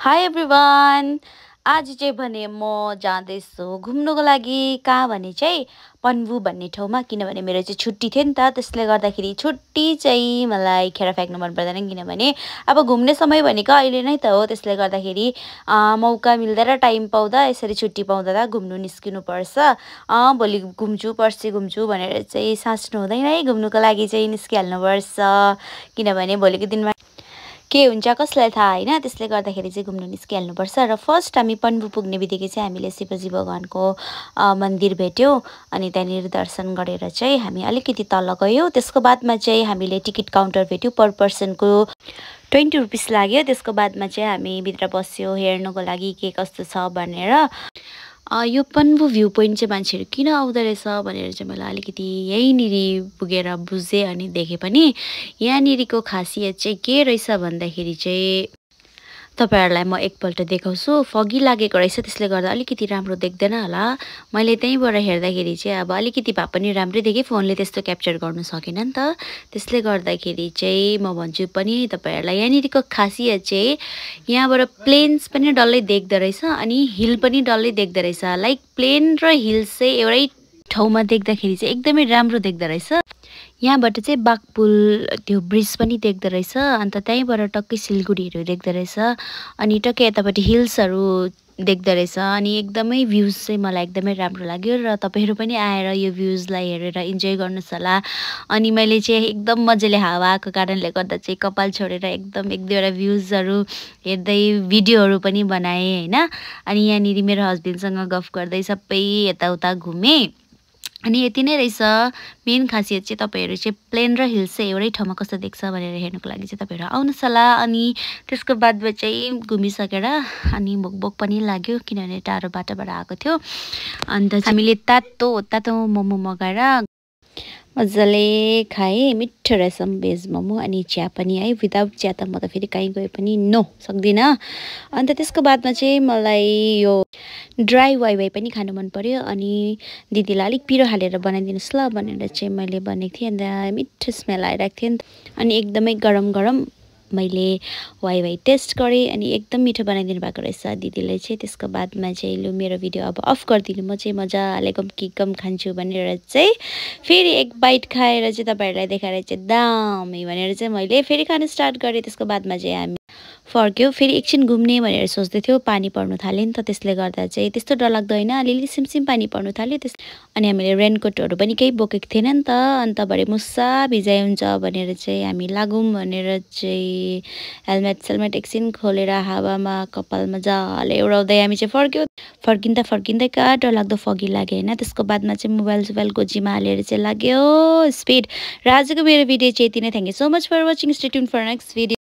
High everyone. आज चाहिँ भने म जाँदैछु घुम्नुको लागि कहाँ भने चाहिँ पन्बू भन्ने ठाउँमा, किनभने मेरो चाहिँ छुट्टी थियो नि त। त्यसले गर्दाखेरि छुट्टी चाहिँ मलाई खेर फ्याँक्नु मन पर्दैन, किनभने अब घुम्ने समय भनेको अहिले नै त हो। त्यसले गर्दाखेरि मौका मिल्दा र टाइम पाउँदा यसरी छुट्टी पाउँदा त घुम्नु निस्किनुपर्छ। भोलि घुम्छु पर्सि घुम्छु भनेर चाहिँ साच्नु हुँदैन है। घुम्नुको लागि चाहिँ निस्किहाल्नुपर्छ, किनभने भोलिको दिनमा के हुन्छ कसलाई थाहा होइन। त्यसले गर्दाखेरि चाहिँ घुम्नु निस्किहाल्नुपर्छ। र फर्स्ट हामी पन्बू पुग्ने बित्तिकै चाहिँ हामीले शिवजी भगवानको मन्दिर भेट्यौँ, अनि त्यहाँनिर दर्शन गरेर चाहिँ हामी अलिकति तल गयौँ। त्यसको बादमा चाहिँ हामीले टिकट काउन्टर भेट्यौँ। पर पर्सनको 20 रुपिस लाग्यो। त्यसको बादमा चाहिँ हामी भित्र बस्यौँ हेर्नुको लागि के कस्तो छ भनेर। यो पन्बू भ्यू पोइन्ट चाहिँ मान्छेहरू किन आउँदो रहेछ भनेर चाहिँ मैले अलिकति यहीँनिर पुगेर बुझेँ अनि देखेँ पनि। यहाँनिरको खासियत चाहिँ के रहेछ भन्दाखेरि चाहिँ तपाईहरुलाई म एकपल्ट देखाउँछु। फगी लागेको रहेछ, त्यसले गर्दा अलिकति राम्रो देख्दैन होला। मैले त्यहीँबाट हेर्दाखेरि चाहिँ अब अलिकति भए पनि राम्रै देखेँ, फोनले त्यस्तो क्याप्चर गर्नु सकेन नि त। त्यसले गर्दाखेरि चाहिँ म भन्छु पनि तपाईहरुलाई यहाँनिरको खासियत चाहिँ यहाँबाट प्लेन्स पनि डल्लै देख्दो रहेछ अनि हिल पनि डल्लै देख्दो रहेछ। लाइक प्लेन र हिल्स चाहिँ एउटै ठाउँमा देख्दाखेरि चाहिँ एकदमै राम्रो देख्दो रहेछ। यहाँबाट चाहिँ बाघपुल त्यो ब्रिज पनि देख्दो रहेछ। अन्त त्यहीँबाट टक्कै सिलगढीहरू देख्दो रहेछ, अनि टक्कै यतापट्टि हिल्सहरू देख्दो रहेछ। अनि एकदमै भ्युज चाहिँ मलाई एकदमै राम्रो लाग्यो र तपाईहरु पनि आएर यो भ्युजलाई हेरेर इन्जोय गर्नुहोस् होला। अनि मैले चाहिँ एकदम मजाले हावा आएको कारणले गर्दा चाहिँ कपाल छोडेर एकदम एक दुईवटा भ्युजहरू हेर्दै भिडियोहरू पनि बनाएँ होइन। अनि यहाँनिर मेरो हस्बेन्डसँग गफ गर्दै सबै यताउता घुमेँ। अनि यति नै रहेछ। मेन खासियत चाहिँ तपाईहरु चाहिँ प्लेन र हिल्स चाहिँ एउटै ठाउँमा कस्तो देख्छ भनेर हेर्नुको लागि चाहिँ तपाईहरु आउनुहोस् होला। अनि त्यसको बादमा चाहिँ घुमिसकेर अनि भोक पनि लाग्यो, किनभने टाढो बाटोबाट आएको थियो। अन्त हामीले तातो मोमो मगाएर मजाले खाएँ। मिठो रहेछ भेज मोमो अनि चिया पनि है। विदाउट चिया त म त फेरि कहीँ गए पनि नो सक्दिनँ। अन्त त्यसको बादमा चाहिँ मलाई यो ड्राई वाइवाई पनि खानु मन पर्यो, अनि दिदीलाई अलिक पिरो हालेर बनाइदिनुहोस् ल भनेर चाहिँ मैले भनेको थिएँ। अन्त मिठो स्मेल आइरहेको थियो नि त। अनि एकदमै गरम गरम मैले वाइवाई टेस्ट गरेँ अनि एकदम मिठो बनाइदिनु भएको रहेछ दिदीले चाहिँ। त्यसको बादमा चाहिँ लु मेरो भिडियो अब अफ गरिदिनु, म चाहिँ मजाले गम खान्छु भनेर चाहिँ फेरि एक बाइट खाएर चाहिँ तपाईहरुलाई देखाएर चाहिँ दामी भनेर चाहिँ मैले फेरि खान स्टार्ट गरेँ। त्यसको बादमा चाहिँ हामी फर्क्यौँ। फेरि एकछिन घुम्ने भनेर सोच्दै थियो, पानी पर्नु थाल्यो नि त। त्यसले गर्दा चाहिँ त्यस्तो डरलाग्दो होइन, अलिअलि सिमसिम पानी पर्नु थाल्यो। अनि हामीले रेनकोटहरू पनि केही बोकेको थिएन नि त। अन्त भरे मुसा भिजाइ हुन्छ भनेर चाहिँ हामी लागौँ भनेर चाहिँ हेलमेट एकछिन खोलेर हावामा कपाल मजाले उडाउँदै हामी चाहिँ फर्क्यौँ। फर्किँदै कहाँ डरलाग्दो फगी लाग्यो होइन। त्यसको बादमा चाहिँ मोबाइल गोजीमा हालेर चाहिँ लाग्यो स्पिड। र आजको मेरो भिडियो चाहिँ यति नै। Thank you so much for watching. Stay tune for next video.